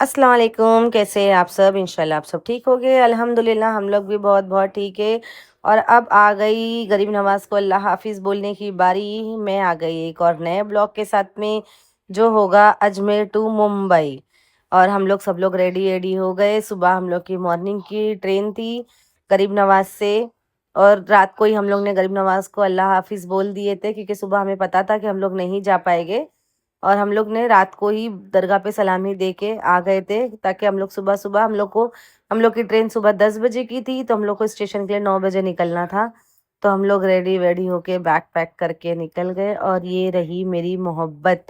अस्सलाम वालेकुम, कैसे हैं आप सब? इंशाल्लाह आप सब ठीक होंगे। अल्हम्दुलिल्लाह हम लोग भी बहुत बहुत ठीक है। और अब आ गई गरीब नवाज को अल्लाह हाफिज़ बोलने की बारी। मैं आ गई एक और नए ब्लॉग के साथ में, जो होगा अजमेर टू मुंबई। और हम लोग सब लोग रेडी रेडी हो गए। सुबह हम लोग की मॉर्निंग की ट्रेन थी गरीब नवाज से। और रात को ही हम लोग ने गरीब नवाज को अल्लाह हाफिज़ बोल दिए थे, क्योंकि सुबह हमें पता था कि हम लोग नहीं जा पाएंगे। और हम लोग ने रात को ही दरगाह पे सलामी दे के आ गए थे, ताकि हम लोग सुबह सुबह हम लोग की ट्रेन सुबह 10 बजे की थी, तो हम लोग को स्टेशन के लिए 9 बजे निकलना था। तो हम लोग रेडी वेडी होके बैग पैक करके निकल गए। और ये रही मेरी मोहब्बत,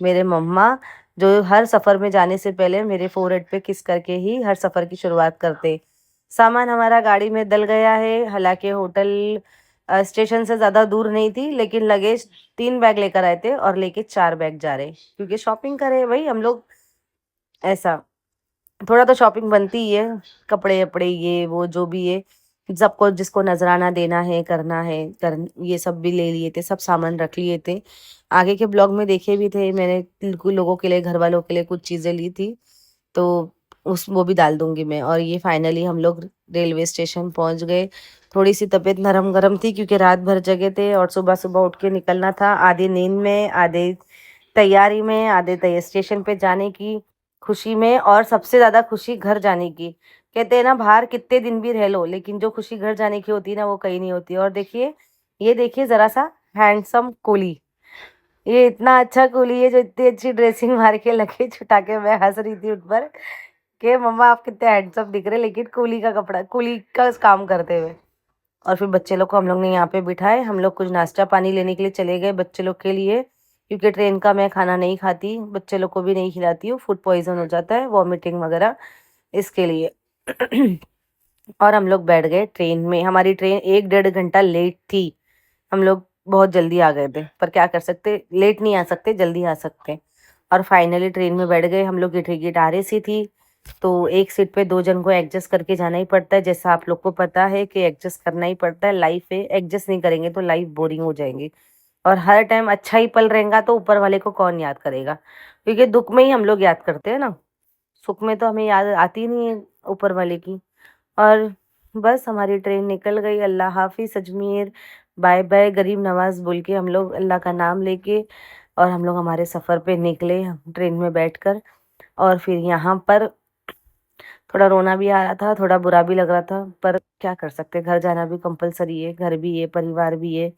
मेरे मम्मा, जो हर सफ़र में जाने से पहले मेरे फोरहेड पे किस करके ही हर सफ़र की शुरुआत करते। सामान हमारा गाड़ी में डल गया है। हालांकि होटल स्टेशन से ज़्यादा दूर नहीं थी, लेकिन लगेज 3 बैग लेकर आए थे और लेके 4 बैग जा रहे, क्योंकि शॉपिंग करे भाई हम लोग। ऐसा थोड़ा तो शॉपिंग बनती ही है। कपड़े वपड़े ये वो जो भी है, सबको जिसको नजराना देना है, करना है ये सब भी ले लिए थे, सब सामान रख लिए थे। आगे के ब्लॉग में देखे भी थे मैंने, कुछ लोगों के लिए, घर वालों के लिए कुछ चीज़ें ली थी। तो उस वो भी डाल दूंगी मैं। और ये फाइनली हम लोग रेलवे स्टेशन पहुंच गए। थोड़ी सी तबीयत नरम गरम थी, क्योंकि रात भर जगे थे और सुबह सुबह उठ के निकलना था, आधे नींद में, आधे तैयारी में, आधे तैयार स्टेशन पे जाने की खुशी में, और सबसे ज्यादा खुशी घर जाने की। कहते हैं ना, बाहर कितने दिन भी रह लो, लेकिन जो खुशी घर जाने की होती है ना, वो कहीं नहीं होती। और देखिए, ये देखिए जरा सा हैंडसम कूली, ये इतना अच्छा कूली है जो इतनी अच्छी ड्रेसिंग मार के लगे छुटा के, मैं हंस रही थी उठ पर कि मम्मा आप कितने हैंडसम दिख रहे, लेकिन कूली का कपड़ा, कूली का काम करते हुए। और फिर बच्चे लोग को हम लोग ने यहाँ पे बिठाए। हम लोग कुछ नाश्ता पानी लेने के लिए चले गए बच्चे लोग के लिए, क्योंकि ट्रेन का मैं खाना नहीं खाती, बच्चे लोग को भी नहीं खिलाती हूँ, फूड पॉइजन हो जाता है, वॉमिटिंग वगैरह, इसके लिए। और हम लोग बैठ गए ट्रेन में। हमारी ट्रेन 1 डेढ़ घंटा लेट थी। हम लोग बहुत जल्दी आ गए थे, पर क्या कर सकते, लेट नहीं आ सकते, जल्दी आ सकते। और फाइनली ट्रेन में बैठ गए। हम लोग की टिकट आरए सी थी, तो एक सीट पे 2 जन को एडजस्ट करके जाना ही पड़ता है, जैसा आप लोग को पता है कि एडजस्ट करना ही पड़ता है। लाइफ है, एडजस्ट नहीं करेंगे तो लाइफ बोरिंग हो जाएंगी। और हर टाइम अच्छा ही पल रहेगा तो ऊपर वाले को कौन याद करेगा, क्योंकि दुख में ही हम लोग याद करते हैं ना, सुख में तो हमें याद आती नहीं है ऊपर वाले की। और बस हमारी ट्रेन निकल गई। अल्लाह हाफिज अजमेर, बाय बाय गरीब नवाज बोल के हम लोग अल्लाह का नाम लेके, और हम लोग हमारे सफ़र पे निकले ट्रेन में बैठकर। और फिर यहाँ पर थोड़ा रोना भी आ रहा था, थोड़ा बुरा भी लग रहा था, पर क्या कर सकते, घर जाना भी कंपलसरी है, घर भी है, परिवार भी है।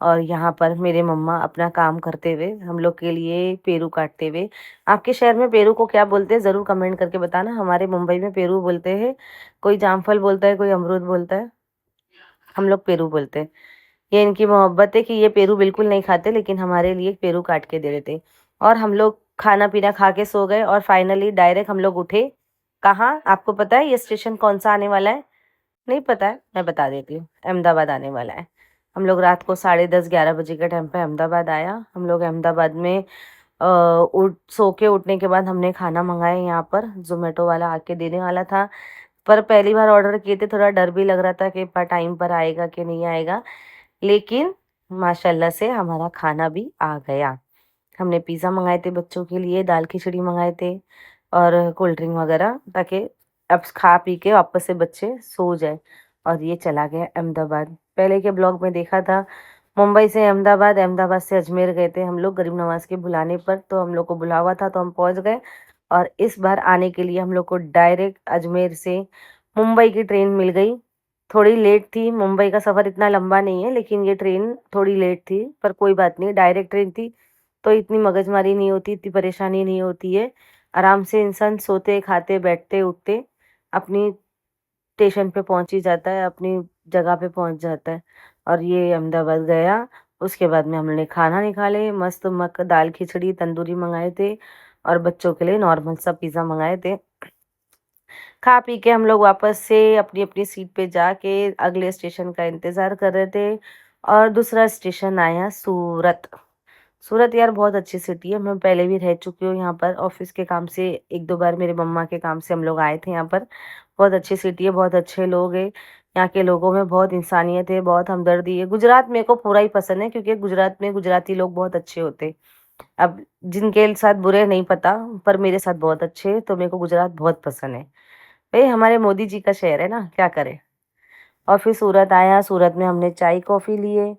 और यहाँ पर मेरे मम्मा अपना काम करते हुए, हम लोग के लिए पेरू काटते हुए। आपके शहर में पेरू को क्या बोलते हैं, ज़रूर कमेंट करके बताना। हमारे मुंबई में पेरू बोलते हैं। कोई जामफल बोलता है, कोई अमरूद बोलता है, हम लोग पेरू बोलते हैं। ये इनकी मोहब्बत है कि ये पेरू बिल्कुल नहीं खाते, लेकिन हमारे लिए पेरू काट के दे देते। और हम लोग खाना पीना खा के सो गए, और फाइनली डायरेक्ट हम लोग उठे। कहाँ, आपको पता है ये स्टेशन कौन सा आने वाला है? नहीं पता है, मैं बता देती हूँ, अहमदाबाद आने वाला है। हम लोग रात को 10:30 11 बजे के टाइम पे अहमदाबाद आया। हम लोग अहमदाबाद में उठ सो के उठने के बाद हमने खाना मंगाया। यहाँ पर जोमेटो वाला आके देने वाला था, पर पहली बार ऑर्डर किए थे, थोड़ा डर भी लग रहा था कि टाइम पर आएगा कि नहीं आएगा। लेकिन माशाल्लाह से हमारा खाना भी आ गया। हमने पिज़्ज़ा मंगाए थे बच्चों के लिए, दाल खिचड़ी मंगाए थे, और कोल्ड ड्रिंक वगैरह, ताकि अब खा पी के वापस से बच्चे सो जाए। और ये चला गया अहमदाबाद। पहले के ब्लॉग में देखा था, मुंबई से अहमदाबाद, अहमदाबाद से अजमेर गए थे हम लोग गरीब नवाज के बुलाने पर, तो हम लोग को बुलावा था तो हम पहुंच गए। और इस बार आने के लिए हम लोग को डायरेक्ट अजमेर से मुंबई की ट्रेन मिल गई। थोड़ी लेट थी, मुंबई का सफ़र इतना लंबा नहीं है, लेकिन ये ट्रेन थोड़ी लेट थी, पर कोई बात नहीं, डायरेक्ट ट्रेन थी तो इतनी मगजमारी नहीं होती, इतनी परेशानी नहीं होती है। आराम से इंसान सोते खाते बैठते उठते अपनी स्टेशन पे पहुंच ही जाता है, अपनी जगह पे पहुंच जाता है। और ये अहमदाबाद गया। उसके बाद में हमने खाना निकाले, मस्त मक दाल खिचड़ी तंदूरी मंगाए थे, और बच्चों के लिए नॉर्मल सा पिज़्ज़ा मंगाए थे। खा पी के हम लोग वापस से अपनी अपनी सीट पे जाके अगले स्टेशन का इंतज़ार कर रहे थे। और दूसरा स्टेशन आया सूरत। सूरत यार बहुत अच्छी सिटी है, मैं पहले भी रह चुकी हूँ यहाँ पर, ऑफिस के काम से 1 2 बार मेरे मम्मा के काम से हम लोग आए थे यहाँ पर। बहुत अच्छी सिटी है, बहुत अच्छे लोग हैं। यहाँ के लोगों में बहुत इंसानियत है, बहुत हमदर्दी है। गुजरात मेरे को पूरा ही पसंद है, क्योंकि गुजरात में गुजराती लोग बहुत अच्छे होते हैं। अब जिनके साथ बुरे नहीं पता, पर मेरे साथ बहुत अच्छे, तो मेरे को गुजरात बहुत पसंद है। भई हमारे मोदी जी का शहर है ना, क्या करें? और फिर सूरत आया, सूरत में हमने चाय-कॉफ़ी लिए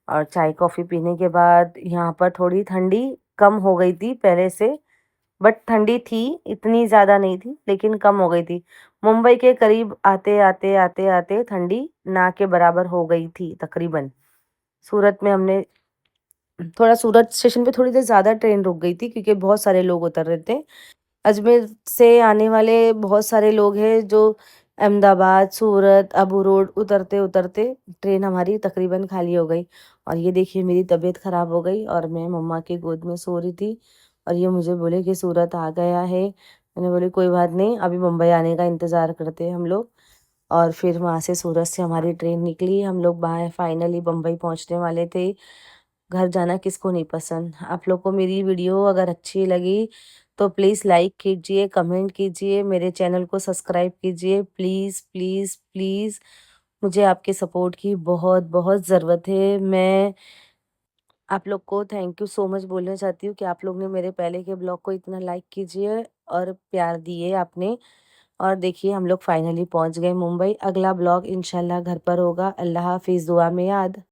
और चाय-कॉफ़ी पीने के बाद यहाँ पर थोड़ी ठंडी कम हो गई थी पहले से, बट ठंडी थी, इतनी ज़्यादा नहीं थी, लेकिन कम हो गई थी। मुंबई के करीब आते-आते, आते-आते ठंडी ना के बराबर हो गई थी तकरीबन। सूरत में हमने थोड़ा सूरत स्टेशन पे थोड़ी देर ज़्यादा ट्रेन रुक गई थी क्योंकि बहुत सारे लोग उतर रहे थे। अजमेर से आने वाले बहुत सारे लोग हैं जो अहमदाबाद, सूरत, अबू रोड उतरते-उतरते ट्रेन हमारी तकरीबन खाली हो गई और ये देखिए मेरी तबीयत ख़राब हो गई और मैं मम्मा की गोद में सो रही थी और ये मुझे बोले कि सूरत आ गया है। मैंने बोली कोई बात नहीं, अभी मुंबई आने का इंतज़ार करते हैं हम लोग और फिर वहाँ से सूरत से हमारी ट्रेन निकली। हम लोग बाहर फाइनली बम्बई पहुँचने वाले थे। घर जाना किसको नहीं पसंद। आप लोग को मेरी वीडियो अगर अच्छी लगी तो प्लीज़ लाइक कीजिए, कमेंट कीजिए, मेरे चैनल को सब्सक्राइब कीजिए। प्लीज़, प्लीज़, प्लीज़ मुझे आपके सपोर्ट की बहुत-बहुत ज़रूरत है। मैं आप लोग को थैंक यू सो मच बोलना चाहती हूँ कि आप लोग ने मेरे पहले के ब्लॉग को इतना लाइक कीजिए और प्यार दिए आपने। और देखिए हम लोग फाइनली पहुँच गए मुंबई। अगला ब्लॉग इंशाल्लाह घर पर होगा। अल्लाह हाफ़िज़, दुआ में याद।